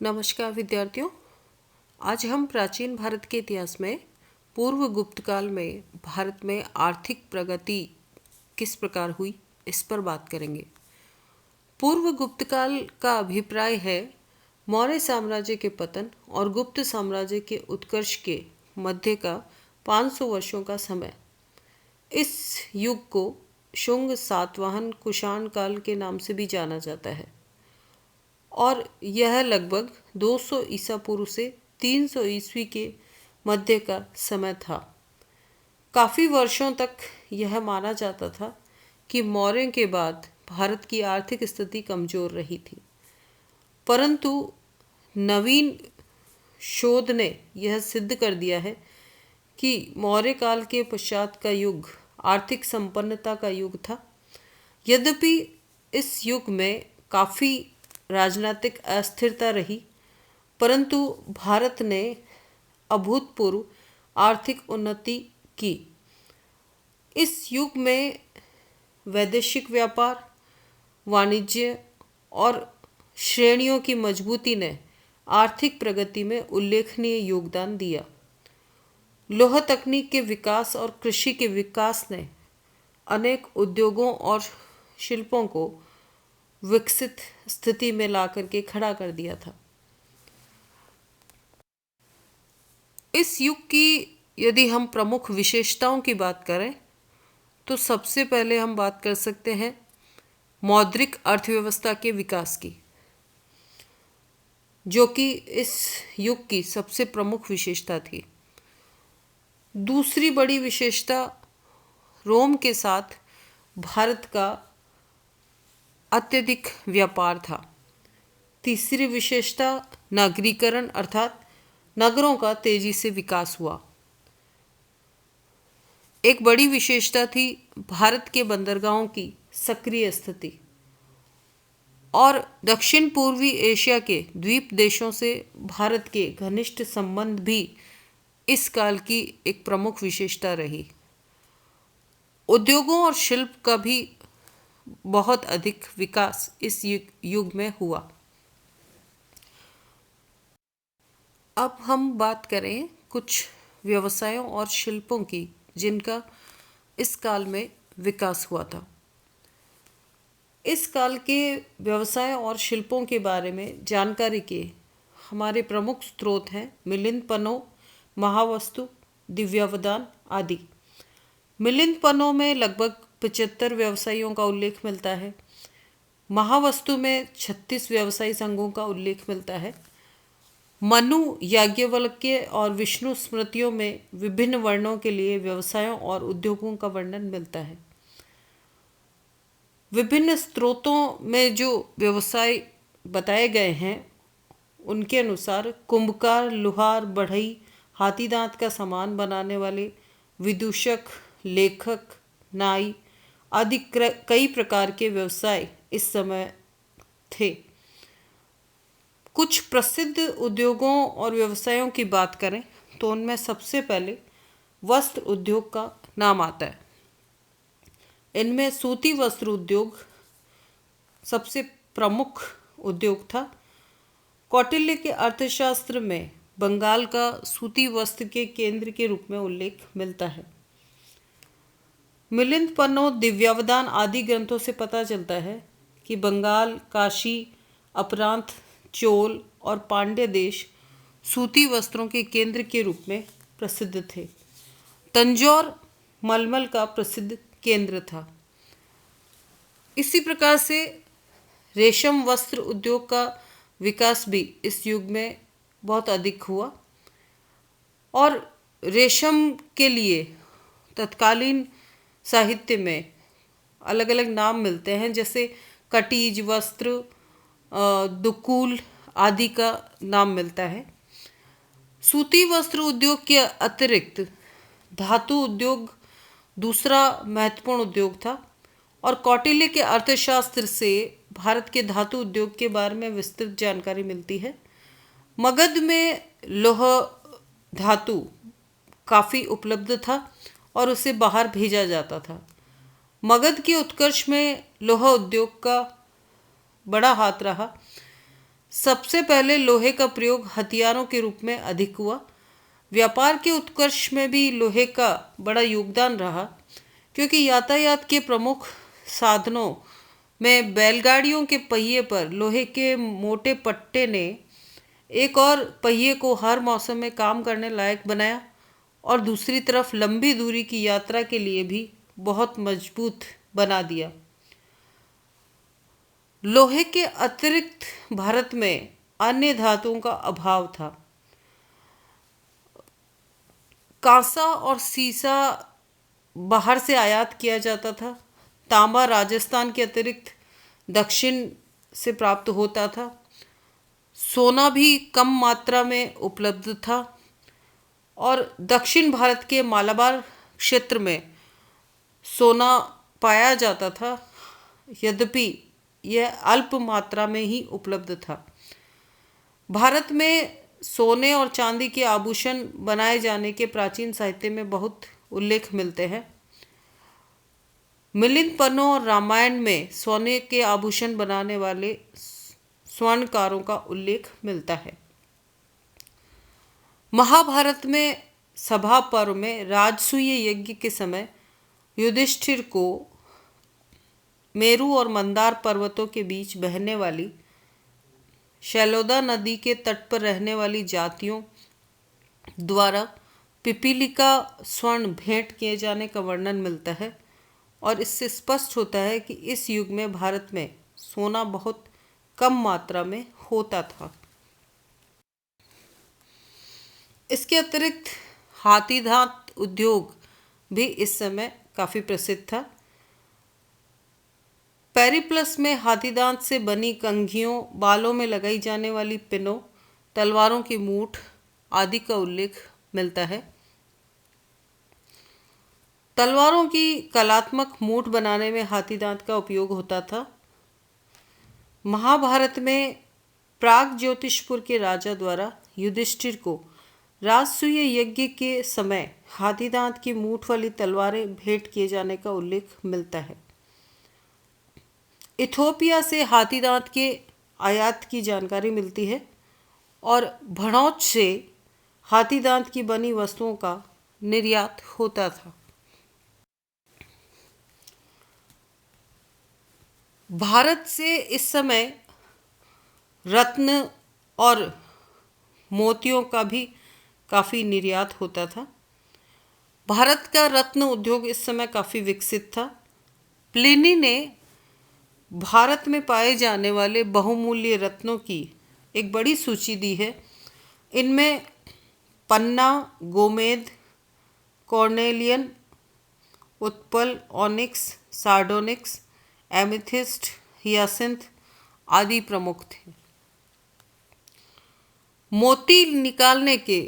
नमस्कार विद्यार्थियों। आज हम प्राचीन भारत के इतिहास में पूर्व गुप्त काल में भारत में आर्थिक प्रगति किस प्रकार हुई इस पर बात करेंगे। पूर्व गुप्त काल का अभिप्राय है मौर्य साम्राज्य के पतन और गुप्त साम्राज्य के उत्कर्ष के मध्य का 500 वर्षों का समय। इस युग को शुंग, सातवाहन, कुषाण काल के नाम से भी जाना जाता है और यह लगभग 200 ईसा पूर्व से 300 ईस्वी के मध्य का समय था। काफ़ी वर्षों तक यह माना जाता था कि मौर्यों के बाद भारत की आर्थिक स्थिति कमज़ोर रही थी, परंतु नवीन शोध ने यह सिद्ध कर दिया है कि मौर्य काल के पश्चात का युग आर्थिक संपन्नता का युग था। यद्यपि इस युग में काफ़ी राजनीतिक अस्थिरता रही, परंतु भारत ने अभूतपूर्व आर्थिक उन्नति की। इस युग में वैदेशिक व्यापार, वाणिज्य और श्रेणियों की मजबूती ने आर्थिक प्रगति में उल्लेखनीय योगदान दिया। लौह तकनीक के विकास और कृषि के विकास ने अनेक उद्योगों और शिल्पों को विकसित स्थिति में ला करके खड़ा कर दिया था। इस युग की यदि हम प्रमुख विशेषताओं की बात करें तो सबसे पहले हम बात कर सकते हैं मौद्रिक अर्थव्यवस्था के विकास की, जो कि इस युग की सबसे प्रमुख विशेषता थी। दूसरी बड़ी विशेषता रोम के साथ भारत का अत्यधिक व्यापार था। तीसरी विशेषता नगरीकरण अर्थात नगरों का तेजी से विकास हुआ। एक बड़ी विशेषता थी भारत के बंदरगाहों की सक्रिय स्थिति और दक्षिण पूर्वी एशिया के द्वीप देशों से भारत के घनिष्ठ संबंध भी इस काल की एक प्रमुख विशेषता रही। उद्योगों और शिल्प का भी बहुत अधिक विकास इस युग में हुआ। अब हम बात करें कुछ व्यवसायों और शिल्पों की जिनका इस काल में विकास हुआ था। इस काल के व्यवसायों और शिल्पों के बारे में जानकारी के हमारे प्रमुख स्रोत हैं मिलिंद पन्नो, महावस्तु, दिव्यावदान आदि। मिलिंद पन्नो में लगभग 75 व्यवसायियों का उल्लेख मिलता है। महावस्तु में 36 व्यवसायी संघों का उल्लेख मिलता है। मनु, याज्ञवल्क्य और विष्णु स्मृतियों में विभिन्न वर्णों के लिए व्यवसायों और उद्योगों का वर्णन मिलता है। विभिन्न स्रोतों में जो व्यवसाय बताए गए हैं उनके अनुसार कुंभकार, लुहार, बढ़ई, हाथी दांत का सामान बनाने वाले, विदूषक, लेखक, नाई आदि कई प्रकार के व्यवसाय इस समय थे। कुछ प्रसिद्ध उद्योगों और व्यवसायों की बात करें तो उनमें सबसे पहले वस्त्र उद्योग का नाम आता है। इनमें सूती वस्त्र उद्योग सबसे प्रमुख उद्योग था। कौटिल्य के अर्थशास्त्र में बंगाल का सूती वस्त्र के केंद्र के रूप में उल्लेख मिलता है। मिलिंद पन्नो, दिव्यावदान आदि ग्रंथों से पता चलता है कि बंगाल, काशी, अपरांत, चोल और पांड्य देश सूती वस्त्रों के केंद्र के रूप में प्रसिद्ध थे। तंजौर मलमल का प्रसिद्ध केंद्र था। इसी प्रकार से रेशम वस्त्र उद्योग का विकास भी इस युग में बहुत अधिक हुआ और रेशम के लिए तत्कालीन साहित्य में अलग अलग नाम मिलते हैं, जैसे कटीज वस्त्र, दुकूल आदि का नाम मिलता है। सूती वस्त्र उद्योग के अतिरिक्त धातु उद्योग दूसरा महत्वपूर्ण उद्योग था और कौटिल्य के अर्थशास्त्र से भारत के धातु उद्योग के बारे में विस्तृत जानकारी मिलती है। मगध में लौह धातु काफ़ी उपलब्ध था और उसे बाहर भेजा जाता था। मगध के उत्कर्ष में लौह उद्योग का बड़ा हाथ रहा। सबसे पहले लोहे का प्रयोग हथियारों के रूप में अधिक हुआ। व्यापार के उत्कर्ष में भी लोहे का बड़ा योगदान रहा, क्योंकि यातायात के प्रमुख साधनों में बैलगाड़ियों के पहिए पर लोहे के मोटे पट्टे ने एक और पहिए को हर मौसम में काम करने लायक बनाया, और दूसरी तरफ लंबी दूरी की यात्रा के लिए भी बहुत मजबूत बना दिया। लोहे के अतिरिक्त भारत में अन्य धातुओं का अभाव था। कांसा और सीसा बाहर से आयात किया जाता था। तांबा राजस्थान के अतिरिक्त दक्षिण से प्राप्त होता था। सोना भी कम मात्रा में उपलब्ध था, और दक्षिण भारत के मालाबार क्षेत्र में सोना पाया जाता था, यद्यपि यह अल्प मात्रा में ही उपलब्ध था। भारत में सोने और चांदी के आभूषण बनाए जाने के प्राचीन साहित्य में बहुत उल्लेख मिलते हैं। मिलिंद पन्नों और रामायण में सोने के आभूषण बनाने वाले स्वर्णकारों का उल्लेख मिलता है। महाभारत में सभा पर्व में राजसूय यज्ञ के समय युधिष्ठिर को मेरु और मंदार पर्वतों के बीच बहने वाली शैलोदा नदी के तट पर रहने वाली जातियों द्वारा पिपीलिका स्वर्ण भेंट किए जाने का वर्णन मिलता है, और इससे स्पष्ट होता है कि इस युग में भारत में सोना बहुत कम मात्रा में होता था। इसके अतिरिक्त हाथी दांत उद्योग भी इस समय काफ़ी प्रसिद्ध था। पेरिप्लस में हाथी दांत से बनी कंघियों, बालों में लगाई जाने वाली पिनों, तलवारों की मूठ आदि का उल्लेख मिलता है। तलवारों की कलात्मक मूठ बनाने में हाथी दांत का उपयोग होता था। महाभारत में प्राग ज्योतिषपुर के राजा द्वारा युधिष्ठिर को राजसूय यज्ञ के समय हाथी दांत की मूठ वाली तलवारें भेंट किए जाने का उल्लेख मिलता है। इथोपिया से हाथी दांत के आयात की जानकारी मिलती है, और भड़ौच से हाथी दांत की बनी वस्तुओं का निर्यात होता था। भारत से इस समय रत्न और मोतियों का भी काफ़ी निर्यात होता था। भारत का रत्न उद्योग इस समय काफ़ी विकसित था। प्लिनी ने भारत में पाए जाने वाले बहुमूल्य रत्नों की एक बड़ी सूची दी है। इनमें पन्ना, गोमेद, कॉर्नेलियन, उत्पल, ऑनिक्स, सार्डोनिक्स, एमिथिस्ट, हियासिंथ आदि प्रमुख थे। मोती निकालने के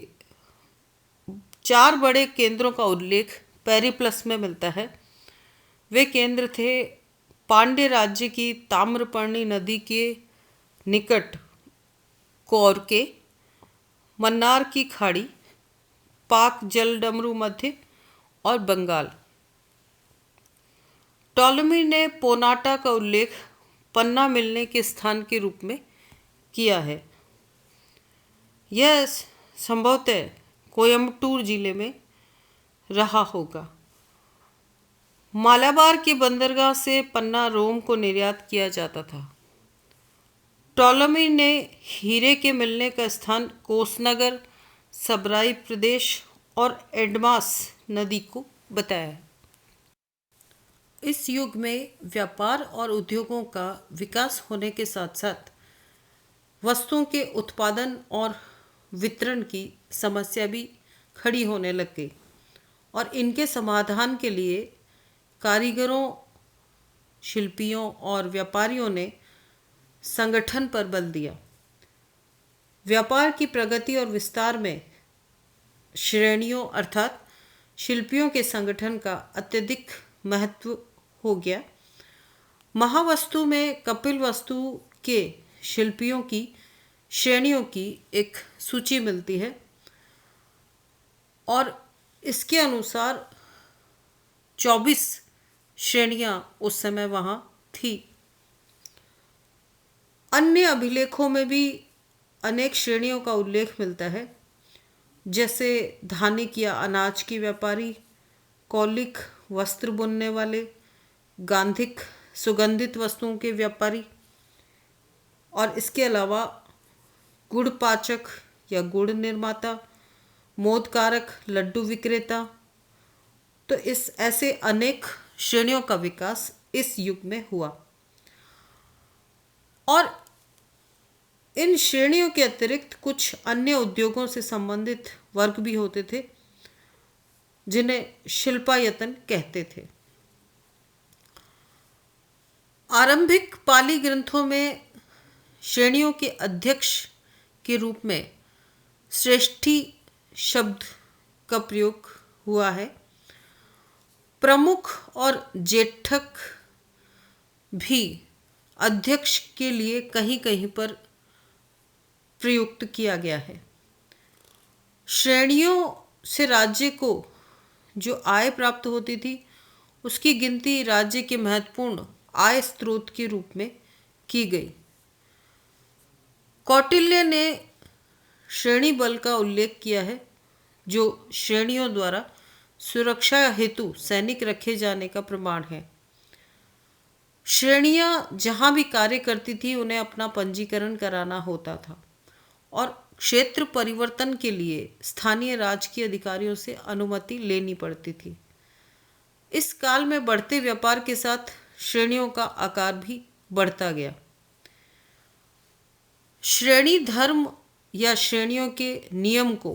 4 बड़े केंद्रों का उल्लेख पेरिप्लस में मिलता है। वे केंद्र थे पांड्य राज्य की ताम्रपर्णी नदी के निकट कोरके, मन्नार की खाड़ी, पाक जलडमरू मध्य और बंगाल। टॉलेमी ने पोनाटा का उल्लेख पन्ना मिलने के स्थान के रूप में किया है। यह संभवतः कोयम्बटूर जिले में रहा होगा। मालाबार के बंदरगाह से पन्ना रोम को निर्यात किया जाता था। टॉलेमी ने हीरे के मिलने का स्थान कोसनगर, सबराई प्रदेश और एडमास नदी को बताया। इस युग में व्यापार और उद्योगों का विकास होने के साथ साथ वस्तुओं के उत्पादन और वितरण की समस्या भी खड़ी होने लग गई, और इनके समाधान के लिए कारीगरों, शिल्पियों और व्यापारियों ने संगठन पर बल दिया। व्यापार की प्रगति और विस्तार में श्रेणियों अर्थात शिल्पियों के संगठन का अत्यधिक महत्व हो गया। महावस्तु में कपिल वस्तु के शिल्पियों की श्रेणियों की एक सूची मिलती है, और इसके अनुसार 24 श्रेणियां उस समय वहाँ थी। अन्य अभिलेखों में भी अनेक श्रेणियों का उल्लेख मिलता है, जैसे धानिक या अनाज के व्यापारी, कौलिक वस्त्र बुनने वाले, गांधिक सुगंधित वस्तुओं के व्यापारी, और इसके अलावा गुड़ पाचक या गुड़ निर्माता, मोदकारक, लड्डू विक्रेता। तो इस ऐसे अनेक श्रेणियों का विकास इस युग में हुआ। और इन श्रेणियों के अतिरिक्त कुछ अन्य उद्योगों से संबंधित वर्ग भी होते थे, जिन्हें शिल्पायतन कहते थे। आरंभिक पाली ग्रंथों में श्रेणियों के अध्यक्ष के रूप में श्रेष्ठी शब्द का प्रयोग हुआ है। प्रमुख और जेठक भी अध्यक्ष के लिए कहीं कहीं पर प्रयुक्त किया गया है। श्रेणियों से राज्य को जो आय प्राप्त होती थी, उसकी गिनती राज्य के महत्वपूर्ण आय स्रोत के रूप में की गई। कौटिल्य ने श्रेणी बल का उल्लेख किया है, जो श्रेणियों द्वारा सुरक्षा हेतु सैनिक रखे जाने का प्रमाण है। श्रेणियां जहां भी कार्य करती थी, उन्हें अपना पंजीकरण कराना होता था और क्षेत्र परिवर्तन के लिए स्थानीय राजकीय अधिकारियों से अनुमति लेनी पड़ती थी। इस काल में बढ़ते व्यापार के साथ श्रेणियों का आकार भी बढ़ता गया। श्रेणी धर्म या श्रेणियों के नियम को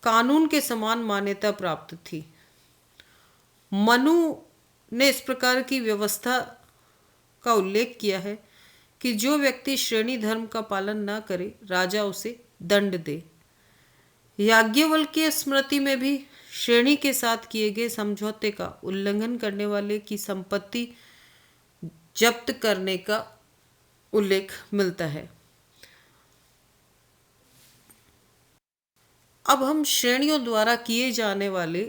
कानून के समान मान्यता प्राप्त थी। मनु ने इस प्रकार की व्यवस्था का उल्लेख किया है कि जो व्यक्ति श्रेणी धर्म का पालन न करे, राजा उसे दंड दे। याज्ञवल्क्य स्मृति में भी श्रेणी के साथ किए गए समझौते का उल्लंघन करने वाले की संपत्ति जब्त करने का उल्लेख मिलता है। अब हम श्रेणियों द्वारा किए जाने वाले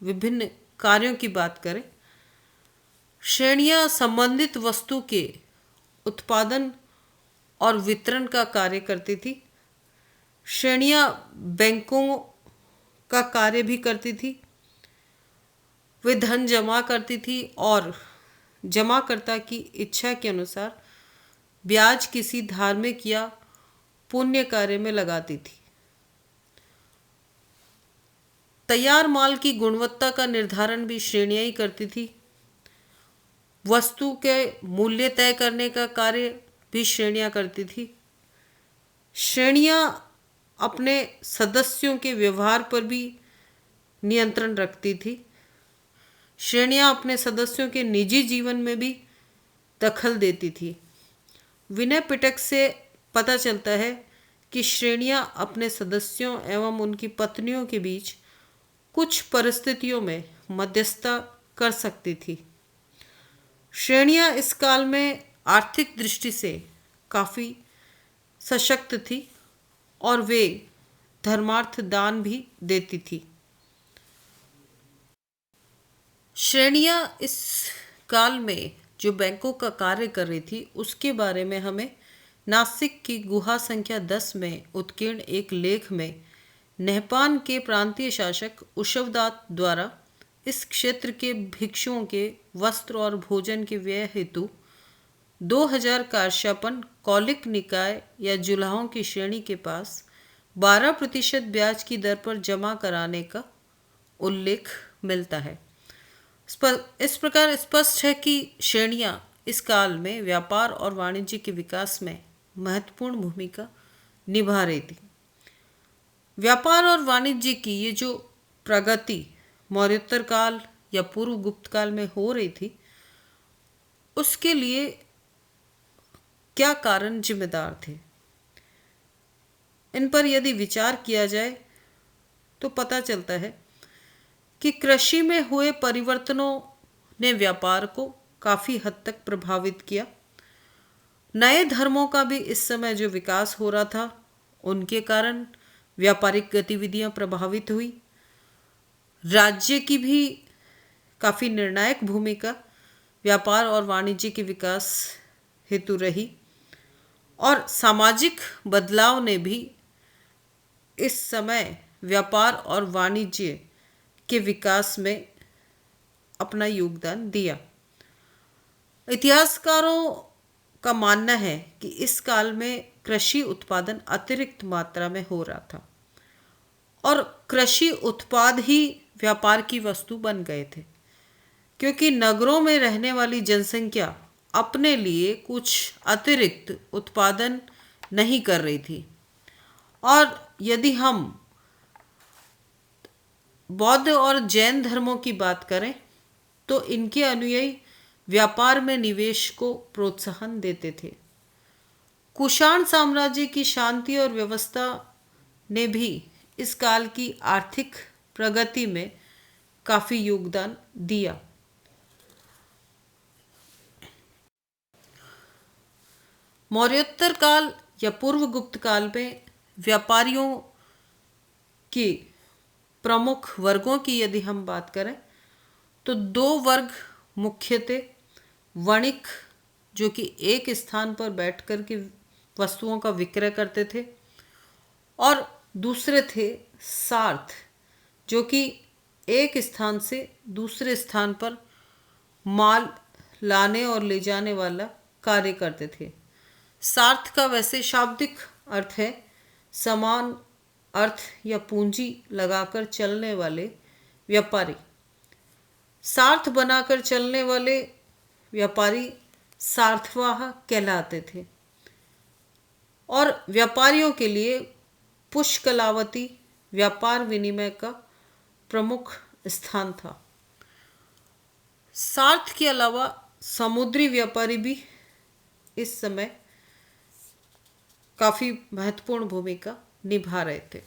विभिन्न कार्यों की बात करें। श्रेणियां संबंधित वस्तु के उत्पादन और वितरण का कार्य करती थी। श्रेणियां बैंकों का कार्य भी करती थी। वे धन जमा करती थी और जमाकर्ता की इच्छा के अनुसार ब्याज किसी धार्मिक या पुण्य कार्य में लगाती थी। तैयार माल की गुणवत्ता का निर्धारण भी श्रेणियां ही करती थी। वस्तु के मूल्य तय करने का कार्य भी श्रेणियां करती थी। श्रेणियां अपने सदस्यों के व्यवहार पर भी नियंत्रण रखती थी। श्रेणियां अपने सदस्यों के निजी जीवन में भी दखल देती थी। विनय पिटक से पता चलता है कि श्रेणियां अपने सदस्यों एवं उनकी पत्नियों के बीच कुछ परिस्थितियों में मध्यस्थता कर सकती थी। श्रेणियां इस काल में आर्थिक दृष्टि से काफ़ी सशक्त थी और वे धर्मार्थ दान भी देती थी। श्रेणियां इस काल में जो बैंकों का कार्य कर रही थी, उसके बारे में हमें नासिक की गुहा संख्या 10 में उत्कीर्ण एक लेख में नेहपान के प्रांतीय शासक उशवदात द्वारा इस क्षेत्र के भिक्षुओं के वस्त्र और भोजन के व्यय हेतु 2000 कार्श्यापन कौलिक निकाय या जुलाहों की श्रेणी के पास 12% ब्याज की दर पर जमा कराने का उल्लेख मिलता है। इस प्रकार स्पष्ट है कि श्रेणियां इस काल में व्यापार और वाणिज्य के विकास में महत्वपूर्ण भूमिका निभा रही थी। व्यापार और वाणिज्य की ये जो प्रगति मौर्योत्तर काल या पूर्व गुप्त काल में हो रही थी, उसके लिए क्या कारण जिम्मेदार थे, इन पर यदि विचार किया जाए तो पता चलता है कि कृषि में हुए परिवर्तनों ने व्यापार को काफ़ी हद तक प्रभावित किया। नए धर्मों का भी इस समय जो विकास हो रहा था, उनके कारण व्यापारिक गतिविधियां प्रभावित हुई। राज्य की भी काफ़ी निर्णायक भूमिका व्यापार और वाणिज्य के विकास हेतु रही। और सामाजिक बदलाव ने भी इस समय व्यापार और वाणिज्य के विकास में अपना योगदान दिया। इतिहासकारों का मानना है कि इस काल में कृषि उत्पादन अतिरिक्त मात्रा में हो रहा था और कृषि उत्पाद ही व्यापार की वस्तु बन गए थे, क्योंकि नगरों में रहने वाली जनसंख्या अपने लिए कुछ अतिरिक्त उत्पादन नहीं कर रही थी। और यदि हम बौद्ध और जैन धर्मों की बात करें तो इनके अनुयायी व्यापार में निवेश को प्रोत्साहन देते थे। कुषाण साम्राज्य की शांति और व्यवस्था ने भी इस काल की आर्थिक प्रगति में काफी योगदान दिया। मौर्योत्तर काल या पूर्व गुप्त काल में व्यापारियों की प्रमुख वर्गों की यदि हम बात करें तो दो वर्ग मुख्यतः वणिक, जो कि एक स्थान पर बैठकर के वस्तुओं का विक्रय करते थे, और दूसरे थे सार्थ, जो कि एक स्थान से दूसरे स्थान पर माल लाने और ले जाने वाला कार्य करते थे। सार्थ का वैसे शाब्दिक अर्थ है समान अर्थ या पूंजी लगाकर चलने वाले व्यापारी। सार्थ बनाकर चलने वाले व्यापारी सार्थवाह कहलाते थे और व्यापारियों के लिए पुष्कलावती व्यापार विनिमय का प्रमुख स्थान था। सार्थ के अलावा समुद्री व्यापारी भी इस समय काफी महत्वपूर्ण भूमिका निभा रहे थे।